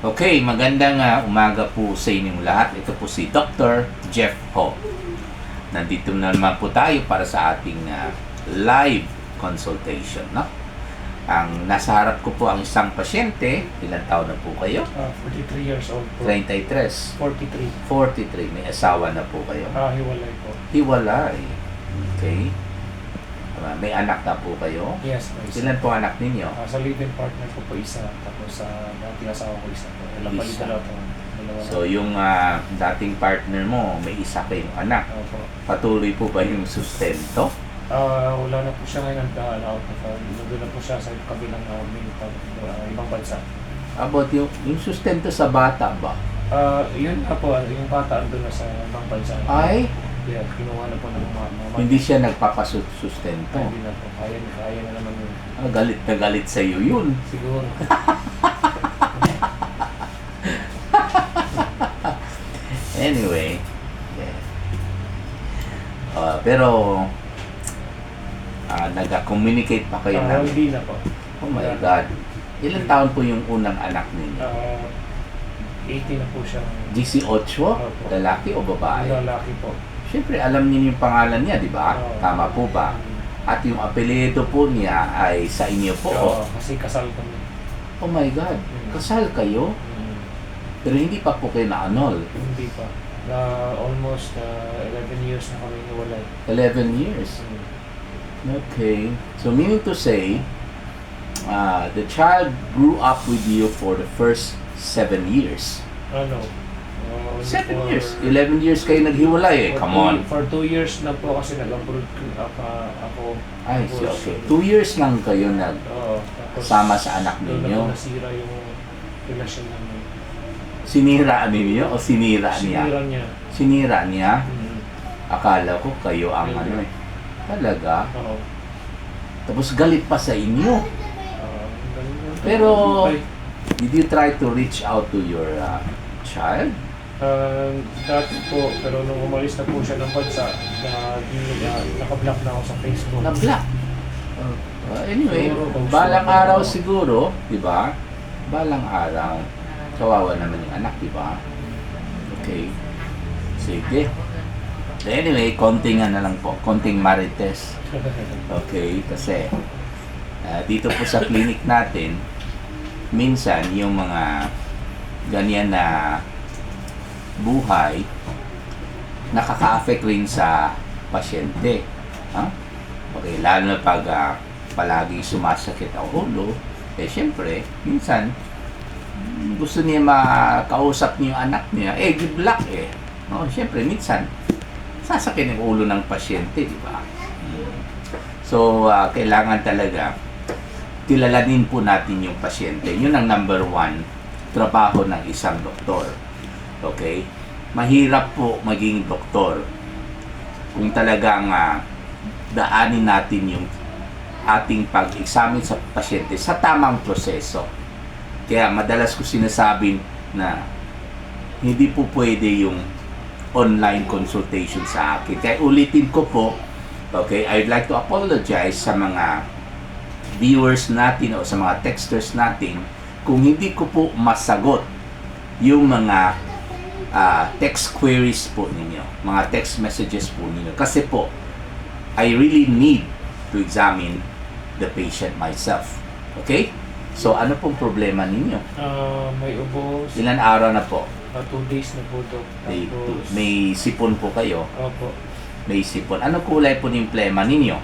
Okay, magandang umaga po sa inyong lahat. Ito po si Dr. Jeff Ho. Nandito na naman po tayo para sa ating live consultation, no? Ang nasa harap ko po ang isang pasyente. Ilang taon na po kayo? 43 years old po. 33. 43. 43. May asawa na po kayo? Hiwalay po. Hiwalay. Okay. May anak na po kayo? Yes, may isa. Ilan po anak ninyo? Sa live-in partner ko po isa, tapos sa dating asawa ko isa po. Isa. Dalawa. So yung dating partner mo, may isa kayong anak. Opo. Patuloy po ba yung sustento? Wala na po siya ngayon, out of nandun na po siya sa kabilang ibang bansa. About yung sustento sa bata ba? Yun na po, yung bata andun na sa ibang bansa. Ay, Yeah, kinuha na po ng mga hindi siya nagpapasustento. Hindi na po, kaya na naman yun. Galit na galit sa iyo yun. Siguro. Anyway, yeah. Pero nag-communicate pa kayo ng... Hindi na po. Oh my God. Ilang taon po yung unang anak ninyo? 18 na po siya. 18? Opo. Lalaki o babae? Lalaki po. Siyempre, alam niyo yung pangalan niya, di ba? Oo. Tama po ba? At yung apelyido po niya ay sa inyo po. Oo, kasi kasal kami. Oh my God. Kasal kayo? Pero hindi pa po kayo na-annul. Hindi pa. Almost 11 years na kami hiwalay. 11 years. Okay. So meaning to say, the child grew up with you for the first 7 years. Ano? 7 years. 11 years kayo naghiwalay eh. Come on. For 2 years na po kasi nag-abroad ako. Ay, okay. 2 years lang kayo Oo. nagsama sa anak Doon na ninyo. po nasira yung relasyon namin. Sinira ninyo o sinira niya? Sinira niya. Sinira niya? Mm. Akala ko kayo ang Hindi. ano eh. Talaga? Oo. Tapos galit pa sa inyo. Ganun na. Pero, Ay, did you try to reach out to your child? dati po, pero nung umalis na po siya ng bansa, naka-block na ako sa Facebook. Na-block. Anyway, Siguro, kung balang sure. araw siguro, di ba? Balang araw. Kawawa naman yung anak, di ba? Okay. Sige. Anyway, konting na lang po. Konting marites. Okay, kasi dito po sa clinic natin, minsan yung mga ganyan na buhay nakaka-affect rin sa pasyente. Okay, lalo na pag palaging sumasakit ang ulo, syempre, minsan gusto niya makausap niya yung anak niya, gi-block eh. No, syempre, minsan sasakit ang ulo ng pasyente, di ba? So, kailangan talaga kilalanin po natin yung pasyente. Yun ang number 1 trabaho ng isang doktor. Okay? Mahirap po maging doktor kung talagang daanin natin yung ating pag-examine sa pasyente sa tamang proseso. Kaya madalas ko sinasabi na hindi po pwede yung online consultation sa akin. Kaya ulitin ko po, okay, I'd like to apologize sa mga viewers natin o sa mga texters natin kung hindi ko po masagot yung mga text queries po ninyo, mga text messages po ninyo. Kasi po, I really need to examine the patient myself. Okay? So, ano pong problema ninyo? May ubo. Ilan araw na po? 2 days na po, Dok. May sipon po kayo? Opo. May sipon. Ano kulay po ng plema ninyo?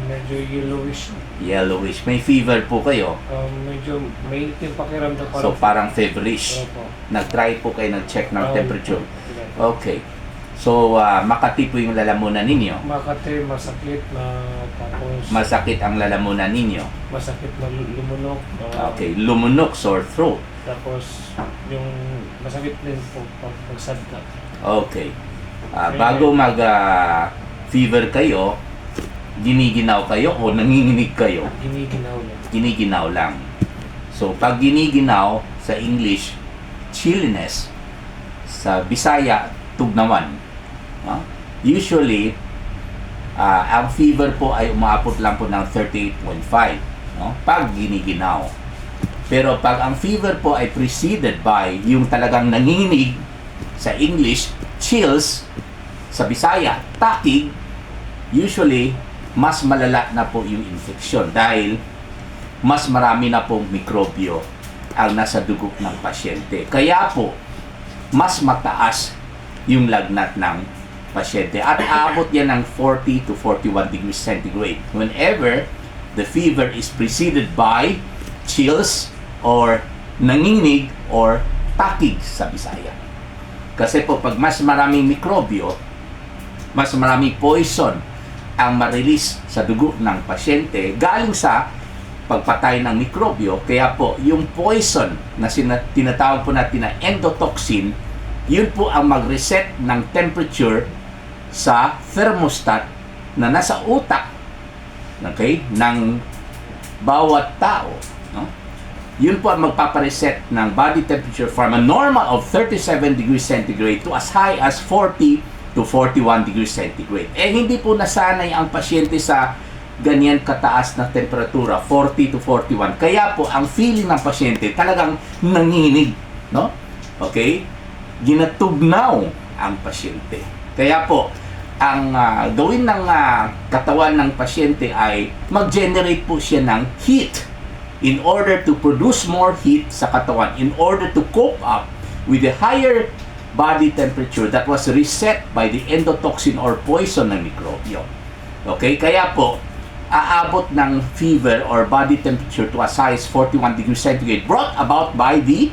Medyo yellowish. Yellowish. May fever po kayo? Medyo mainit yung pakiramdam. So, parang feverish. Opo. Nag-try po kayo nag-check ng temperature. Okay. So, Makati po yung lalamunan ninyo? Makati, masakit na tapos... Masakit ang lalamunan ninyo? Masakit na lumunok. Okay. Lumunok, sore throat. Tapos, yung masakit din po pag sadka. Okay. Bago mag-fever kayo, giniginaw kayo o nanginginig kayo? Giniginaw lang. Giniginaw lang. So, pag giniginaw, sa English, chilliness. Sa Bisaya, tugnawan. Usually, ang fever po ay umaabot lang po ng 38.5. No? Pag giniginaw. Pero pag ang fever po ay preceded by yung talagang nanginginig, sa English, chills, sa Bisaya, takig, usually, mas malala na po yung infection dahil mas marami na pong mikrobyo ang nasa dugo ng pasyente. Kaya po, mas mataas yung lagnat ng pasyente. At aabot yan ng 40 to 41 degrees centigrade. Whenever the fever is preceded by chills or nanginig or takig sa Bisaya. Kasi po, pag mas maraming mikrobyo, mas maraming poison ang ma-release sa dugo ng pasyente galing sa pagpatay ng mikrobyo. Kaya po, yung poison na tinatawag po natin na endotoxin, yun po ang mag-reset ng temperature sa thermostat na nasa utak, okay, ng bawat tao, no? Yun po ang magpapareset ng body temperature from a normal of 37 degrees centigrade to as high as 40 to 41 degrees centigrade. Eh, hindi po nasanay ang pasyente sa ganyan kataas na temperatura, 40 to 41. Kaya po, ang feeling ng pasyente talagang nanginig, no? Okay? Ginatugnaw ang pasyente. Kaya po, ang gawin ng katawan ng pasyente ay mag-generate po siya ng heat in order to produce more heat sa katawan, in order to cope up with the higher body temperature that was reset by the endotoxin or poison ng mikrobyo. Okay? Kaya po, aabot ng fever or body temperature to as high as 41 degrees centigrade brought about by the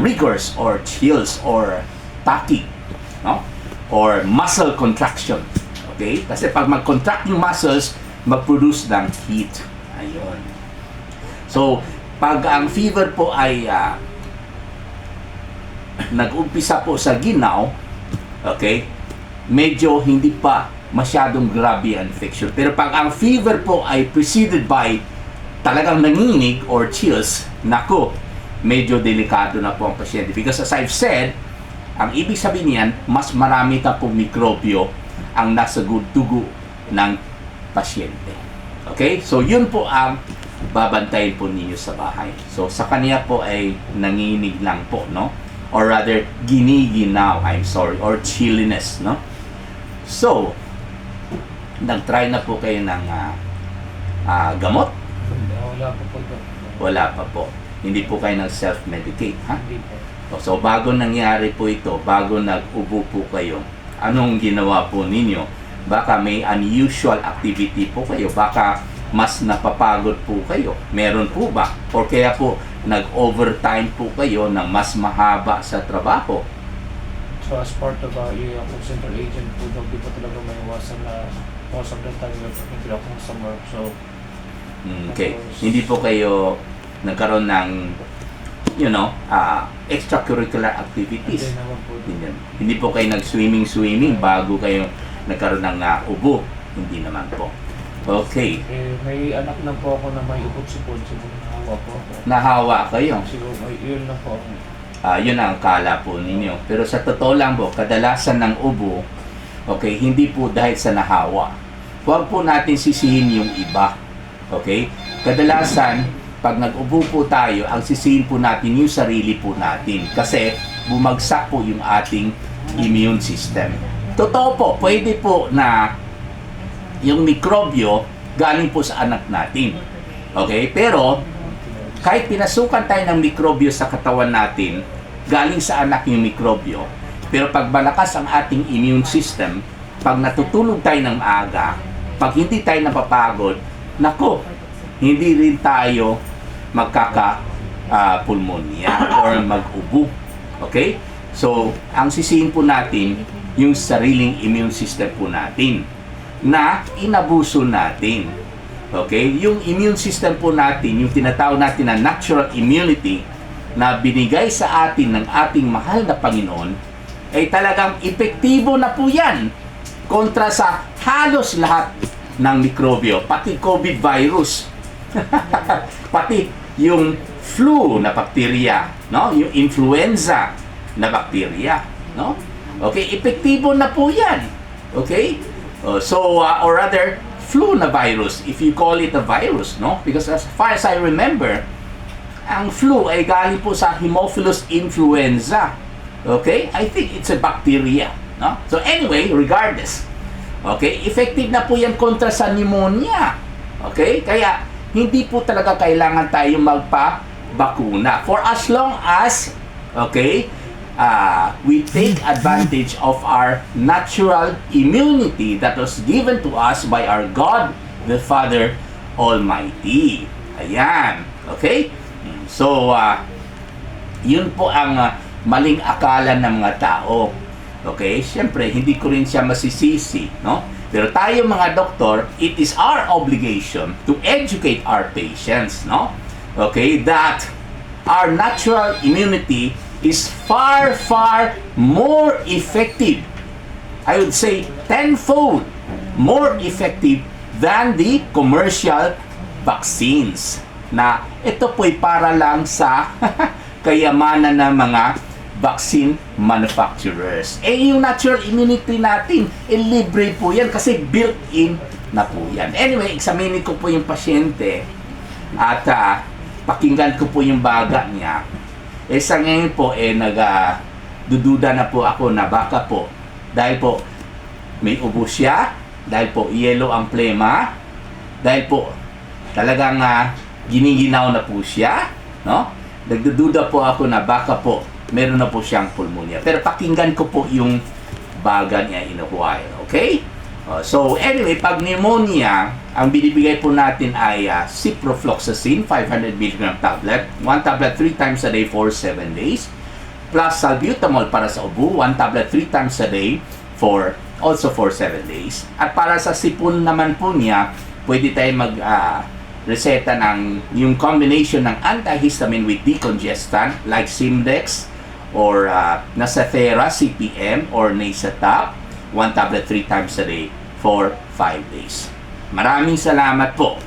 rigors or chills or takig, no? Or muscle contraction. Okay? Kasi pag mag-contract yung muscles, mag-produce ng heat. Ayun. So, pag ang fever po ay nag-umpisa po sa ginaw, okay, medyo hindi pa masyadong grabe ang infection. Pero pag ang fever po ay preceded by talagang nanginig or chills, nako, medyo delikado na po ang pasyente. Because as I've said, ang ibig sabihin niyan, mas marami na pong mikrobyo ang nasa dugo ng pasyente. Okay? So, yun po ang babantayin po ninyo sa bahay. So, sa kanya po ay nanginig lang po, no? Or rather, giniginaw, or chilliness, no? So, nag-try na po kayo ng gamot? Wala pa po ito. Wala pa po. Hindi po kayo nag-self-medicate, ha? Hindi po. So, bago nangyari po ito, bago nag-ubo po kayo, anong ginawa po ninyo? Baka may unusual activity po kayo. Baka mas napapagod po kayo. Meron po ba? O kaya po, nag-overtime po kayo ng mas mahaba sa trabaho. So as part of yung central agent po, di po talaga may iwasan na most of the time nag-feel ako sa work. So, Okay. Hindi po kayo nagkaroon ng, extracurricular activities. hindi naman po. Hindi po kayo nag-swimming bago kayo nagkaroon ng ubo. Hindi naman po. Okay. Eh, may anak na po ako na may upot-sipon. Siguro nahawa po ako. Nahawa kayo. Siguro, yun lang po ako. Yun ang kala po ninyo. Pero sa totoo lang po, kadalasan ng ubo, okay, hindi po dahil sa nahawa. Huwag po natin sisihin yung iba. Okay? Kadalasan, pag nag-ubo po tayo, ang sisihin po natin yung sarili po natin. Kasi bumagsak po yung ating immune system. Totoo po, pwede po na yung mikrobyo galing po sa anak natin. Okay? Pero, kahit pinasukan tayo ng mikrobyo sa katawan natin, galing sa anak yung mikrobyo, pero pag malakas ang ating immune system, pag natutulog tayo ng maaga, pag hindi tayo napapagod, nako, hindi rin tayo magkaka-pulmonya or mag-ubo. Okay? So, ang sisihin po natin, yung sariling immune system po natin na inabuso natin. Okay? Yung immune system po natin, yung tinatawag natin na natural immunity na binigay sa atin ng ating mahal na Panginoon, ay talagang epektibo na po yan kontra sa halos lahat ng mikrobyo, pati COVID virus, pati yung flu na bakterya, no? Yung influenza na bakterya, no? Okay, epektibo na po yan. Okay? Or rather, flu na virus, if you call it a virus, no? Because as far as I remember, ang flu ay galing po sa Haemophilus influenza. Okay? I think it's a bacteria. No? So anyway, regardless. Okay? Effective na po yan kontra sa pneumonia. Okay? Kaya, hindi po talaga kailangan tayo magpa-bakuna. For as long as, okay, we take advantage of our natural immunity that was given to us by our God, the Father Almighty. Ayan. Okay? So, yun po ang maling akala ng mga tao. Okay? Siyempre, hindi ko rin siya masisisi, no? Pero tayo mga doktor, it is our obligation to educate our patients, no? Okay? That our natural immunity is far, far more effective. I would say tenfold more effective than the commercial vaccines. Na ito po'y para lang sa kayamanan ng mga vaccine manufacturers. Eh, yung natural immunity natin, libre po yan kasi built-in na po yan. Anyway, examinin ko po yung pasyente at pakinggan ko po yung baga niya. Eh, sa ngayon po, dududa na po ako na baka po, dahil po may ubo siya, dahil po yellow ang plema, dahil po talagang giniginaw na po siya, no? Nagdududa po ako na baka po meron na po siyang pulmonya. Pero pakinggan ko po yung baga niya in a while. Okay? So, anyway, pag pneumonia, ang binibigay po natin ay ciprofloxacin, 500 mg tablet. 1 tablet 3 times a day for 7 days. Plus salbutamol para sa ubo, 1 tablet 3 times a day for also for 7 days. At para sa sipon naman po niya, pwede tayo reseta ng yung combination ng antihistamine with decongestant like Simdex or Nasacera CPM or Nasatap, 1 tablet 3 times a day for 5 days. Maraming salamat po.